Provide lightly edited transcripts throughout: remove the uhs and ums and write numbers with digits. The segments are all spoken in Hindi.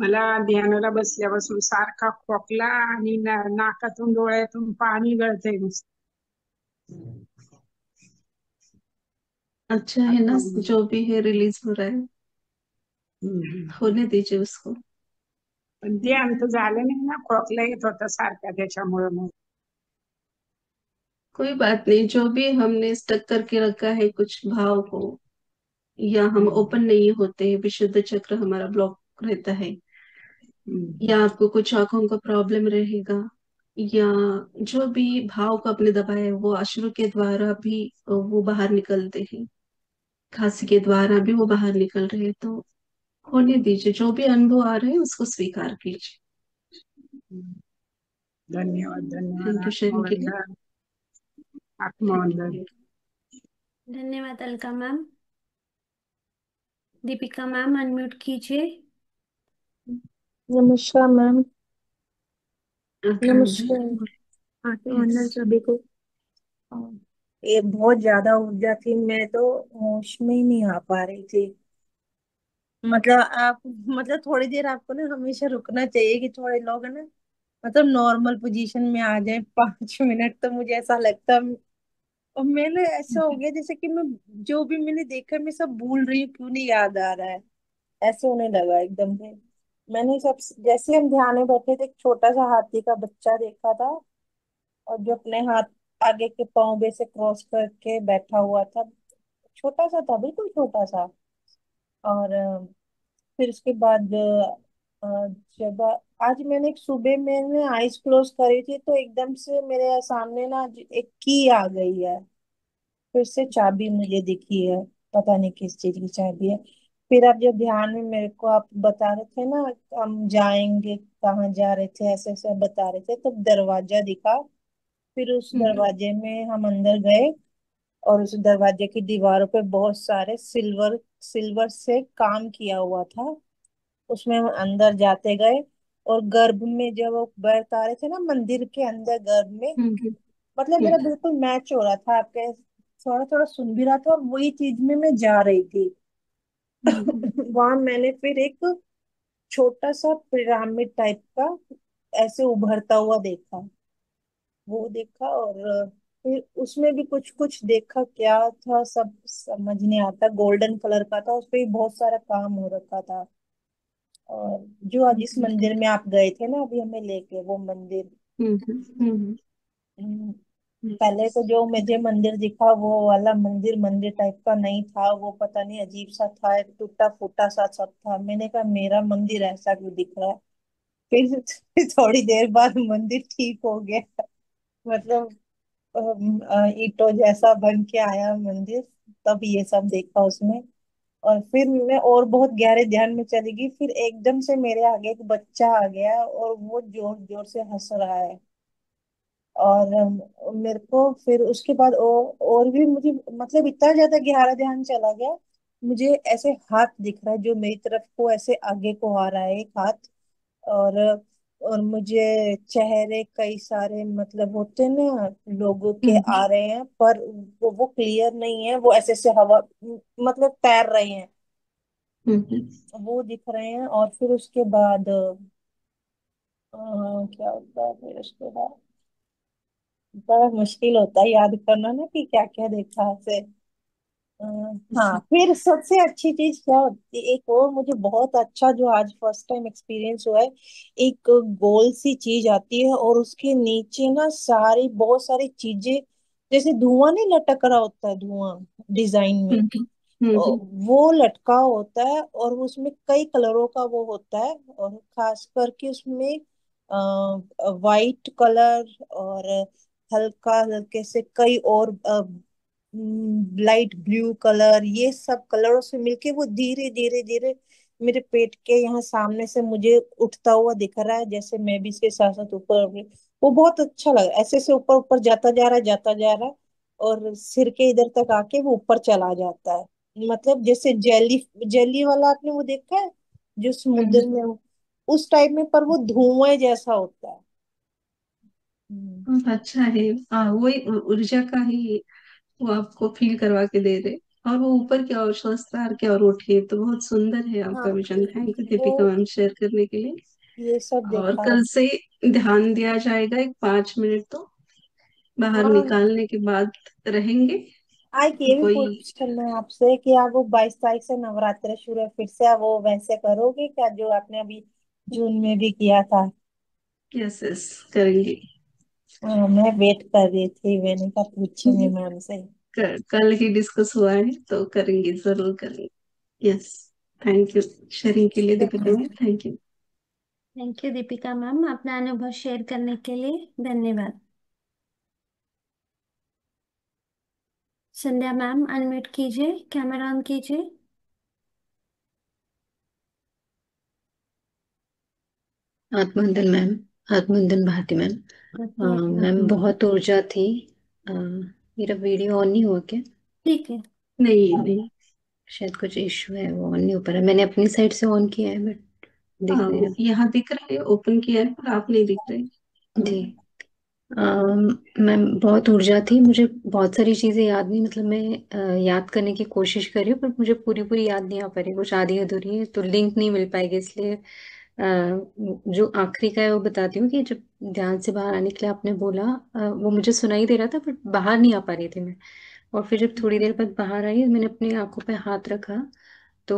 मला ध्यानाला बसल्यापासून सारखा खोकला आणि नाकातून डोळ्यातून पाणी गळतंय नुसतं. अच्छा है ना, असं. जो भी है रिलीज हो रहा है, हम्म. होने दीजिए उसको। पण ते अंत झालं नाही ना, खोकला येत होता सारखा त्याच्यामुळे मग. कोई बात नहीं, जो भी हमने स्टक करके रखा है कुछ भाव को, या हम हम्म. ओपन नहीं होते, विशुद्ध चक्र हमारा ब्लॉक रहता है, हम्म. या आपको कुछ आंखों का प्रॉब्लम रहेगा, या जो भी भाव को आपने दबाया है वो अश्रु के द्वारा भी वो बाहर निकलते हैं, खांसी के द्वारा भी वो बाहर निकल रहे हैं, तो होने दीजिए, जो भी अनुभव आ रहे हैं उसको स्वीकार कीजिए। हम्म. धन्यवाद धन्यवाद थैंक यू शेयरिंग के लिए। आत्मवंदन। थैंक आत्मवंदन। यू। धन्यवाद Alka ma'am. Deepika ma'am unmute कीजिए। नमस्कार मैम। नमस्कार। आत्मवंदन। यस। आत्मवंदन सभी को। ये बहुत ज्यादा ऊर्जा थी, मैं तो होश में ही नहीं आ पा रही थी। मतलब आप, मतलब थोड़ी देर आपको ना हमेशा रुकना चाहिए कि थोड़े लोग है ना, मतलब नॉर्मल पोजीशन में आ जाए 5 मिनट, तो मुझे ऐसा लगता। और मैंने ऐसा हो गया जैसे कि मैं जो भी मैंने देखा मैं सब भूल रही हूँ, क्यों नहीं याद आ रहा है, ऐसे होने लगा एकदम से। मैंने सब, जैसे हम ध्यान में बैठे थे, एक छोटा सा हाथी का बच्चा देखा था, और जो अपने हाथ आगे के पाँव में से क्रॉस करके बैठा हुआ था, छोटा सा था, बिल्कुल छोटा सा। और फिर उसके बाद जब आज मैंने एक सुबह मैंने आईज क्लोज करी थी, तो एकदम से मेरे सामने ना एक की आ गई है, फिर से चाबी मुझे दिखी है, पता नहीं किस चीज की चाबी है। फिर आप जब ध्यान में मेरे को आप बता रहे थे ना, हम जाएंगे, कहाँ जा रहे थे, ऐसे ऐसे बता रहे थे, तब दरवाजा दिखा। फिर उस दरवाजे में हम अंदर गए, और उस दरवाजे की दीवारों पे बहुत सारे सिल्वर सिल्वर से काम किया हुआ था। उसमें हम अंदर जाते गए, और गर्भ में जब वो बरत आ रहे थे ना मंदिर के अंदर गर्भ में, हम्म। मतलब मेरा बिल्कुल मैच हो रहा था आपके, थोड़ा थोड़ा सुन भी रहा था, और वही चीज में मैं जा रही थी। वहां मैंने फिर एक छोटा सा पिरामिड टाइप का ऐसे उभरता हुआ देखा, वो देखा। और फिर उसमें भी कुछ कुछ देखा, क्या था सब समझ नहीं आता, गोल्डन कलर का था, उस पे भी बहुत सारा काम हो रखा था। और जो आज इस मंदिर में आप गए थे ना अभी हमें लेके, वो मंदिर, हम्म, पहले तो जो मुझे मंदिर दिखा वो वाला मंदिर मंदिर टाइप का नहीं था, वो पता नहीं अजीब सा था, एक टूटा फूटा सा सब था। मैंने कहा मेरा मंदिर ऐसा क्यों दिख रहा है। फिर थोड़ी देर बाद मंदिर ठीक हो गया, मतलब ईंटों जैसा बन के आया मंदिर, तब ये सब देखा उसमें। और फिर मैं और बहुत गहरे ध्यान में चली गई, फिर एकदम से मेरे आगे एक बच्चा आ गया, और वो जोर जोर से हंस रहा है। और मेरे को फिर उसके बाद और भी मुझे, मतलब इतना ज्यादा गहरा ध्यान चला गया, मुझे ऐसे हाथ दिख रहा है जो मेरी तरफ को ऐसे आगे को आ रहा है, एक हाथ। और और मुझे चेहरे कई सारे, मतलब होते हैं ना लोगों के, आ रहे हैं, पर वो क्लियर नहीं है, वो ऐसे ऐसे हवा, मतलब तैर रहे हैं, वो दिख रहे हैं। और फिर उसके बाद क्या होता है फिर उसके बाद, बड़ा मुश्किल होता है याद करना ना कि क्या क्या देखा ऐसे। अ, हाँ, फिर सबसे अच्छी चीज क्या होती है, एक और मुझे बहुत अच्छा जो आज फर्स्ट टाइम एक्सपीरियंस हुआ है, एक गोल सी चीज आती है, और उसके नीचे ना सारी बहुत सारी चीजें, जैसे धुआं नहीं लटक रहा होता है, धुआं डिजाइन में, वो लटका होता है, और उसमें कई कलरों का वो होता है, और खास करके उसमें वाइट कलर, और हल्का हल्के से कई और लाइट ब्लू कलर, ये सब कलरों से मिलके वो धीरे धीरे धीरे मेरे पेट के यहाँ सामने से मुझे उठता हुआ दिख रहा है, जैसे मैं भी इसके साथ साथ ऊपर वो बहुत अच्छा लगा, ऐसे से ऊपर ऊपर जाता जा रहा है, जाता जा रहा है, और सिर के इधर तक आके वो ऊपर चला जाता है। मतलब जैसे जेली जेली वाला आपने वो देखा है जो समुद्र में हो, उस टाइप में, पर वो धुआं जैसा होता है। हम्म। बहुत अच्छा है। हाँ, वही ऊर्जा का ही वो आपको फील करवा के दे रहे। और वो ऊपर की ओर शस्त्रार की ओर उठिए, तो बहुत सुंदर है हाँ, आपका विजन। थैंक यू वो दीपिका मैम शेयर करने के लिए। ये सब और देखा है। कल से ध्यान दिया जाएगा, एक 5 मिनट तो बाहर हाँ, निकालने के बाद रहेंगे। आज तो ये भी कोई पूछना है आपसे कि आप वो 22 तारीख से नवरात्र शुरू है, फिर से आप वो वैसे करोगे क्या जो आपने अभी जून में भी किया था? यस यस करेंगे। हाँ, मैं वेट कर रही थी, मैंने कहा पूछूंगी मैम से। कल ही डिस्कस हुआ है तो करेंगे, जरूर करेंगे। यस। थैंक यू शेयरिंग के लिए Deepika ma'am, thank you. Thank you Deepika ma'am, अपना अनुभव शेयर करने के लिए धन्यवाद। संध्या मैम अनम्यूट कीजिए, कैमरा ऑन कीजिए। आत्मवंदन मैम। आत्मवंदन भारती मैम। मैम बहुत ऊर्जा थी। मेरा वीडियो ऑन नहीं हुआ क्या? ठीक है। नहीं नहीं। शायद कुछ इशू है, वो ऑन नहीं हो पा रहा। मैंने अपनी साइड से ऑन किया है बट दिख नहीं रहा। यहाँ दिख रहा है, ओपन किया है, पर आप नहीं दिख रहे। जी। मैम बहुत ऊर्जा थी, मुझे बहुत सारी चीज़ें याद नहीं, मतलब मैं याद करने की कोशिश कर रही हूँ, पर मुझे पूरी पूरी याद नहीं आ पा रही, कुछ आधी अधूरी है, तो लिंक नहीं मिल पाएगी, इसलिए जो आखिरी का है वो बताती हूँ कि जब ध्यान से बाहर आने के लिए आपने बोला, वो मुझे सुनाई दे रहा था बट बाहर नहीं आ पा रही थी मैं। और फिर जब थोड़ी देर बाद बाहर आई, मैंने अपनी आंखों पे हाथ रखा, तो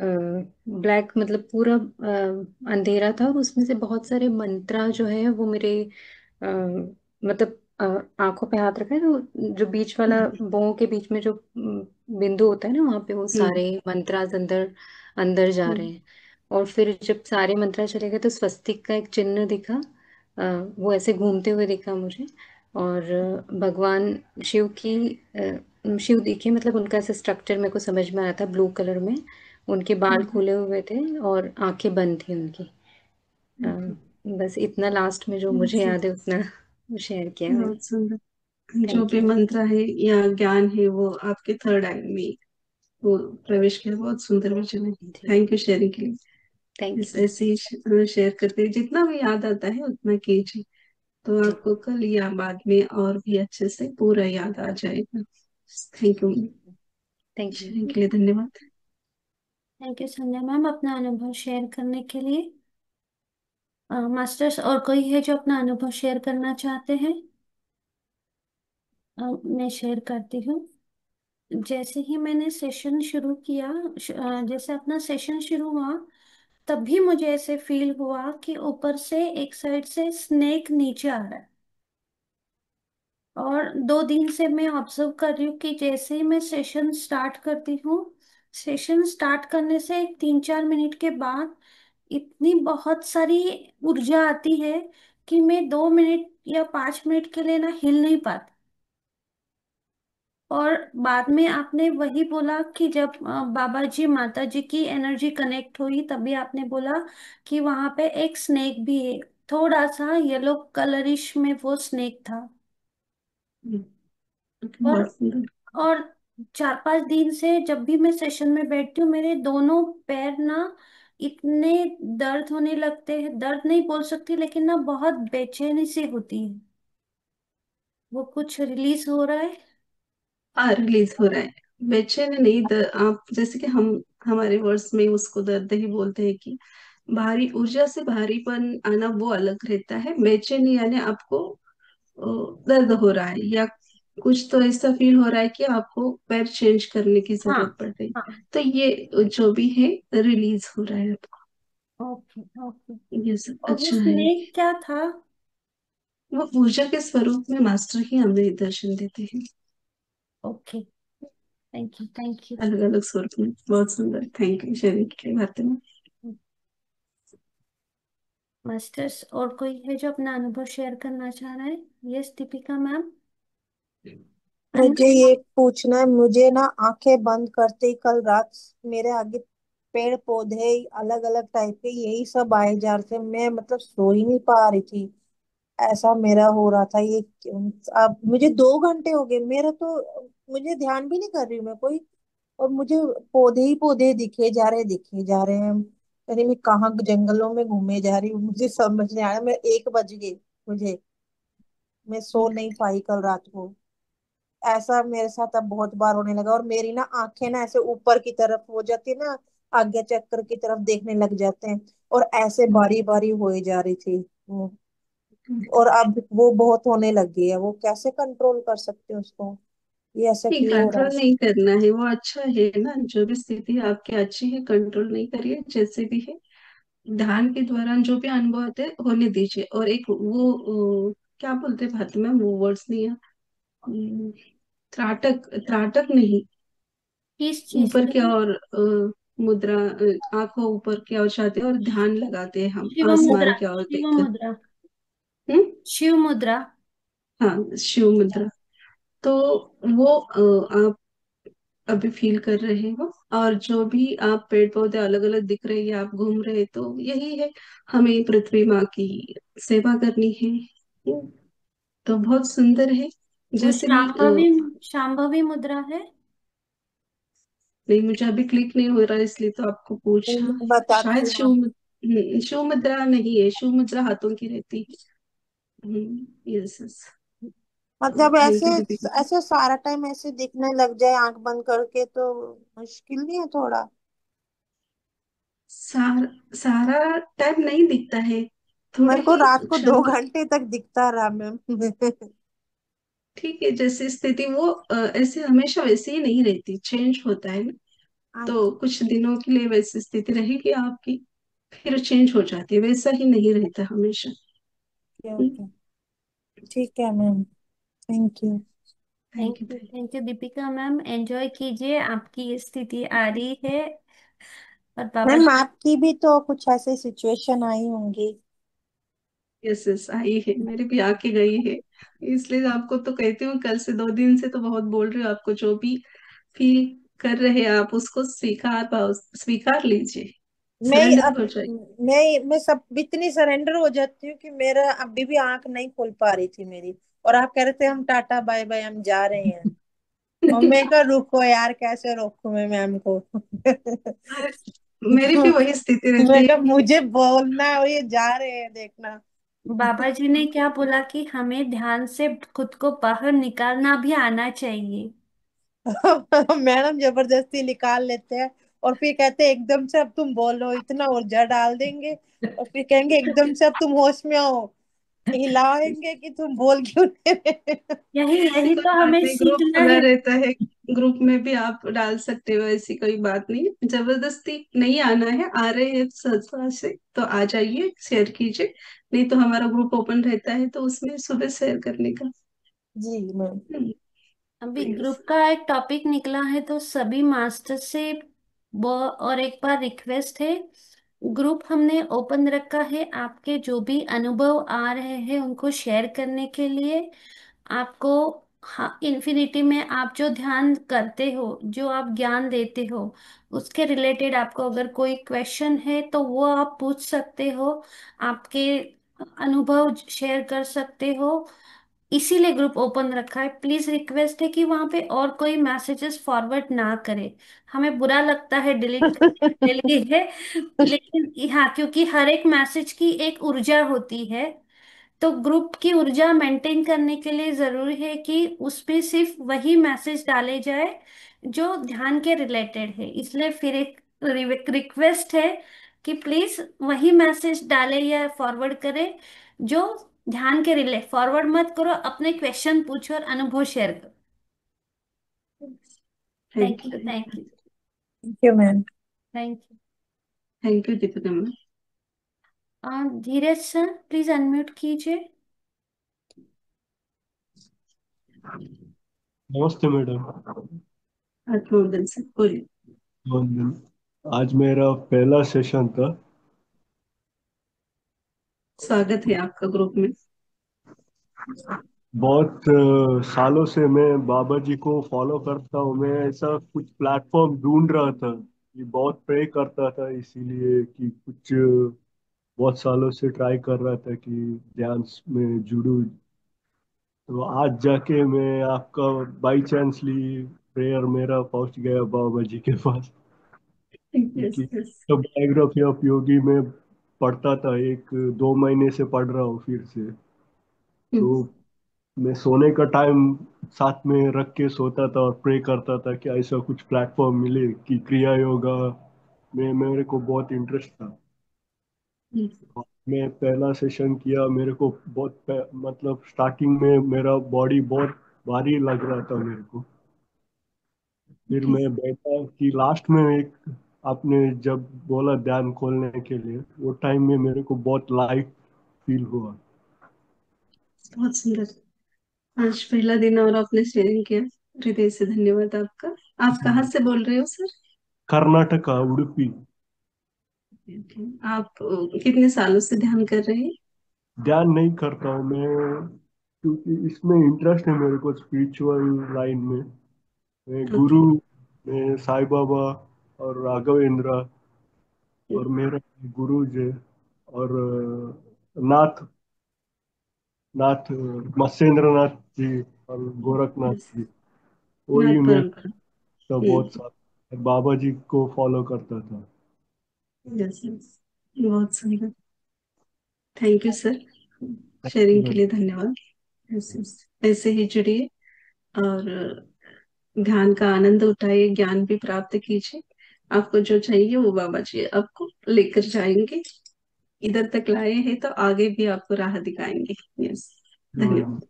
ब्लैक, मतलब पूरा अंधेरा था, और उसमें से बहुत सारे मंत्रा जो है वो मेरे अ, मतलब आंखों पे हाथ रखा है, तो जो बीच वाला बों के बीच में जो बिंदु होता है ना, वहां पे वो सारे मंत्रास अंदर अंदर जा रहे हैं। और फिर जब सारे मंत्रा चले गए तो स्वस्तिक का एक चिन्ह दिखा, वो ऐसे घूमते हुए दिखा मुझे। और भगवान शिव की शिव दिखे, मतलब उनका ऐसा स्ट्रक्चर मेरे को समझ में आया था, ब्लू कलर में। उनके बाल खुले हुए थे और आंखें बंद थी उनकी। अ, बस इतना लास्ट में जो मुझे याद है उतना शेयर किया मैंने। बहुत सुंदर। जो थैंक भी यू। मंत्र है या ज्ञान है वो आपके थर्ड आई में वो प्रवेश किया, बहुत सुंदर विजन है। जी। थैंक यू शेयरिंग के लिए। थैंक इस यू। ऐसे ही शेयर करते हैं, जितना भी याद आता है उतना कीजिए, तो जी। आपको कल या बाद में और भी अच्छे से पूरा याद आ जाएगा। Thank you. Thank you. Sharing के लिए धन्यवाद। थैंक यू संध्या मैम, अपना अनुभव शेयर करने के लिए। मास्टर्स और कोई है जो अपना अनुभव शेयर करना चाहते हैं? मैं शेयर करती हूँ। जैसे ही मैंने सेशन शुरू किया, जैसे अपना सेशन शुरू हुआ, तभी मुझे ऐसे फील हुआ कि ऊपर से एक साइड से स्नेक नीचे आ रहा है। और 2 दिन से मैं ऑब्जर्व कर रही हूँ कि जैसे ही मैं सेशन स्टार्ट करती हूँ, सेशन स्टार्ट करने से 3-4 मिनट के बाद इतनी बहुत सारी ऊर्जा आती है कि मैं 2 मिनट या 5 मिनट के लिए ना हिल नहीं पाती। और बाद में आपने वही बोला कि जब बाबा जी माता जी की एनर्जी कनेक्ट हुई, तभी आपने बोला कि वहां पे एक स्नेक भी है, थोड़ा सा येलो कलरिश में वो स्नेक था। और बहुत सुंदर। और 4-5 दिन से जब भी मैं सेशन में बैठती हूँ, मेरे दोनों पैर ना इतने दर्द होने लगते हैं, दर्द नहीं बोल सकती लेकिन ना बहुत बेचैनी सी होती है। वो कुछ रिलीज हो रहा है। हाँ रिलीज हो रहा है। बेचैन नहीं, आप जैसे कि हम हमारे वर्ड्स में उसको दर्द ही बोलते हैं कि भारी ऊर्जा से भारीपन आना वो अलग रहता है। बेचैनी यानी आपको दर्द हो रहा है, या कुछ तो ऐसा फील हो रहा है कि आपको पैर चेंज करने की हाँ। जरूरत पड़ रही, हाँ। तो ये जो भी है रिलीज हो रहा है आपको। ओके। ओके। ये सब और वो अच्छा है। स्नेक क्या था? वो ऊर्जा के स्वरूप में मास्टर ही हमें दर्शन देते हैं, okay. Thank you. Thank you. अलग अलग स्वरूप में। बहुत सुंदर, थैंक यू शेयरिंग के लिए बातें में। मास्टर्स और कोई है जो अपना अनुभव शेयर करना चाह रहा है? Yes Deepika ma'am. मुझे ये पूछना है, मुझे ना आंखें बंद करते ही कल रात मेरे आगे पेड़ पौधे अलग अलग टाइप के यही सब आए जा रहे थे, मैं मतलब सो ही नहीं पा रही थी। ऐसा मेरा हो रहा था ये अब मुझे 2 घंटे हो गए, मेरा तो मुझे ध्यान भी नहीं कर रही हूँ मैं कोई, और मुझे पौधे ही पौधे दिखे जा रहे हैं। अरे मैं कहाँ जंगलों में घूमे जा रही हूँ, मुझे समझ नहीं आया। मैं 1 बज गए मुझे, मैं सो नहीं पाई कल रात को। ऐसा मेरे साथ अब बहुत बार होने लगा, और मेरी ना आंखें ना ऐसे ऊपर की तरफ हो जाती है ना, आज्ञा चक्र की तरफ देखने लग जाते हैं, और ऐसे बारी बारी हो ही जा रही थी वो। और अब वो बहुत होने लग गई है, वो कैसे कंट्रोल कर सकते हैं उसको, ये ऐसा नहीं, क्यों हो रहा कंट्रोल नहीं करना है, वो अच्छा है ना, जो भी स्थिति आपकी अच्छी है, कंट्रोल नहीं करिए, जैसे भी है। ध्यान के दौरान जो भी अनुभव आते हैं होने दीजिए। और एक वो क्या बोलते हैं भारत में, वो वर्ड्स नहीं है। अम, त्राटक, त्राटक नहीं, किस चीज ऊपर की का? ओर मुद्रा, आंखों ऊपर की ओर जाते हैं और ध्यान लगाते हैं हम शिव आसमान मुद्रा, की ओर शिव देखकर। मुद्रा, हम्म। शिव मुद्रा। हाँ, शिव मुद्रा। तो वो आप अभी फील कर रहे हो, और जो भी आप पेड़ पौधे अलग अलग दिख रहे हैं, आप घूम रहे, तो यही है, हमें पृथ्वी माँ की सेवा करनी है। तो बहुत सुंदर है। वो जैसे भी शांभवी, शांभवी मुद्रा है। नहीं, मुझे अभी क्लिक नहीं हो रहा है, इसलिए तो आपको है? पूछा। मैं बताती शायद हूँ आप। शिव मुद्रा नहीं है, शिव मुद्रा हाथों की रहती है। Yes yes. मतलब थैंक ऐसे, यू दीपिका। ऐसे सारा टाइम ऐसे दिखने लग जाए आंख बंद करके तो मुश्किल नहीं है थोड़ा? सारा टाइम नहीं दिखता है, थोड़े मेरे को ही रात को क्षण। 2 घंटे तक दिखता रहा मैम। ठीक है, जैसे स्थिति वो ऐसे हमेशा वैसे ही नहीं रहती, चेंज होता है ना। तो अच्छा। कुछ दिनों के लिए वैसी स्थिति रहेगी आपकी, फिर चेंज हो जाती है, वैसा ही नहीं रहता हमेशा। ओके, ठीक है ma'am, thank you. Thank you. Thank you Deepika ma'am, enjoy कीजिए, आपकी ये स्थिति आ रही है। और बाबा मैम जी। आपकी भी तो कुछ ऐसे सिचुएशन आई होंगी। यस यस, आई है, मेरी भी आके गई है। इसलिए आपको तो कहती हूँ, कल से 2 दिन से तो बहुत बोल रही हूँ आपको, जो भी फील कर रहे हैं आप उसको स्वीकार पाओ, स्वीकार लीजिए, मैं सरेंडर अब हो जाए। मैं सब इतनी सरेंडर हो जाती हूँ कि मेरा अभी भी आंख नहीं खुल पा रही थी मेरी, और आप कह रहे थे हम टाटा बाय बाय हम जा रहे हैं, और मैं कहा रुको यार, कैसे रोकूं मैं मैम को। अरे, मेरी भी वही स्थिति मैं रहती कहा है। मुझे बोलना है और ये जा रहे हैं देखना। बाबा जी ने क्या बोला कि हमें ध्यान से खुद को बाहर निकालना भी आना चाहिए। मैडम जबरदस्ती निकाल लेते हैं, और फिर कहते हैं एकदम से अब तुम बोलो, इतना ऊर्जा डाल देंगे, और फिर कहेंगे एकदम से अब तुम होश में आओ, हिलाएंगे कि तुम बोल क्यों नहीं रहे। यही ऐसी यही कोई तो बात हमें नहीं, ग्रुप सीखना खुला है। रहता है, ग्रुप में भी आप डाल सकते हो, ऐसी कोई बात नहीं, जबरदस्ती नहीं आना है, आ रहे हैं संस्था से तो आ जाइए, शेयर कीजिए। नहीं तो हमारा ग्रुप ओपन रहता है, तो उसमें सुबह शेयर करने का। जी मैम। अभी यस। ग्रुप का एक टॉपिक निकला है तो सभी मास्टर से वो, और एक बार रिक्वेस्ट है, ग्रुप हमने ओपन रखा है, आपके जो भी अनुभव आ रहे हैं उनको शेयर करने के लिए। आपको, हाँ, इन्फिनिटी में आप जो ध्यान करते हो, जो आप ज्ञान देते हो, उसके रिलेटेड आपको अगर कोई क्वेश्चन है तो वो आप पूछ सकते हो, आपके अनुभव शेयर कर सकते हो। इसीलिए ग्रुप ओपन रखा है। प्लीज रिक्वेस्ट है कि वहां पे और कोई मैसेजेस फॉरवर्ड ना करे। हमें बुरा लगता है डिलीट करने के लिए, लेकिन हाँ, क्योंकि हर एक मैसेज की एक ऊर्जा होती है, तो ग्रुप की ऊर्जा मेंटेन करने के लिए जरूरी है कि उस पे सिर्फ वही मैसेज डाले जाए जो ध्यान के रिलेटेड है। इसलिए फिर एक रिक्वेस्ट है कि प्लीज वही मैसेज डाले या फॉरवर्ड करें जो ध्यान के रिले, फॉरवर्ड मत करो, अपने क्वेश्चन पूछो और अनुभव शेयर करो। Thank thank you. You, thank you, thank you ma'am. Thank you. Thank you Deepika ma'am. Dheeraj sir please unmute कीजिए। नमस्ते मैडम। आत्मोदन से बोलिए। वंदन। आज मेरा पहला सेशन था। स्वागत है आपका ग्रुप में। बहुत सालों से मैं बाबा जी को फॉलो करता हूँ। मैं ऐसा कुछ प्लेटफॉर्म ढूंढ रहा था, कि बहुत प्रे करता था, इसीलिए कि कुछ बहुत सालों से ट्राई कर रहा था कि ध्यान में जुड़ूं। तो आज जाके मैं आपका बाई चांसली प्रेयर मेरा पहुंच गया बाबा जी के पास। यस क्योंकि यस। तो बायोग्राफी ऑफ योगी में पढ़ता था, एक 2 महीने से पढ़ रहा हूँ फिर से। तो मैं सोने का टाइम साथ में रख के सोता था और प्रे करता था कि ऐसा कुछ प्लेटफॉर्म मिले कि क्रिया योगा में मेरे को बहुत इंटरेस्ट था। मैं पहला सेशन किया, मेरे को मतलब स्टार्टिंग में मेरा बॉडी बहुत भारी लग रहा था मेरे को। फिर ओके, मैं बैठा कि लास्ट में एक आपने जब बोला ध्यान खोलने के लिए, वो टाइम में मेरे को बहुत लाइट फील हुआ। बहुत सुंदर। आज पहला दिन और आपने शेयरिंग किया, हृदय से धन्यवाद आपका। आप कहाँ से बोल रहे हो सर? कर्नाटका, उडुपी। ओके, आप कितने सालों से ध्यान कर रहे हैं? ध्यान नहीं करता हूँ मैं, क्योंकि इसमें इंटरेस्ट है मेरे को स्पिरिचुअल लाइन में। मैं ओके। गुरु में साईं बाबा और राघवेंद्र और मेरा गुरु जी और नाथ नाथ मत्स्येंद्र नाथ जी और गोरखनाथ यस, जी, वही नाथ मैं परंपरा। सब बहुत साथ बाबा जी को फॉलो करता था। यस यस, बहुत सुंदर। थैंक यू सर, शेयरिंग के लिए धन्यवाद। यस यस, ऐसे ही जुड़िए और ध्यान का आनंद उठाइए, ज्ञान भी प्राप्त कीजिए। आपको जो चाहिए वो बाबा जी आपको लेकर जाएंगे। इधर तक लाए हैं तो आगे भी आपको राह दिखाएंगे। यस, धन्यवाद।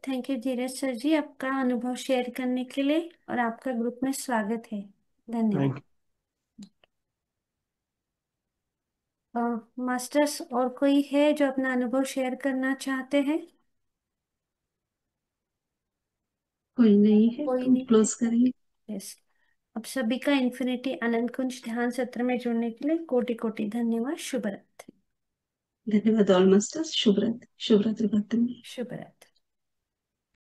थैंक यू धीरज सर जी, आपका अनुभव शेयर करने के लिए, और आपका ग्रुप में स्वागत है। धन्यवाद। थैंक मास्टर्स, और कोई है जो अपना अनुभव शेयर करना चाहते हैं? कोई नहीं है कोई तो नहीं है? क्लोज करेंगे। यस। अब सभी का इन्फिनिटी अनंत कुंज ध्यान सत्र में जुड़ने के लिए कोटि कोटि धन्यवाद। शुभ रात्रि। धन्यवाद ऑल मास्टर्स। शुभ रात्रि, शुभ रात्रि भक्त। शुभ रात्रि।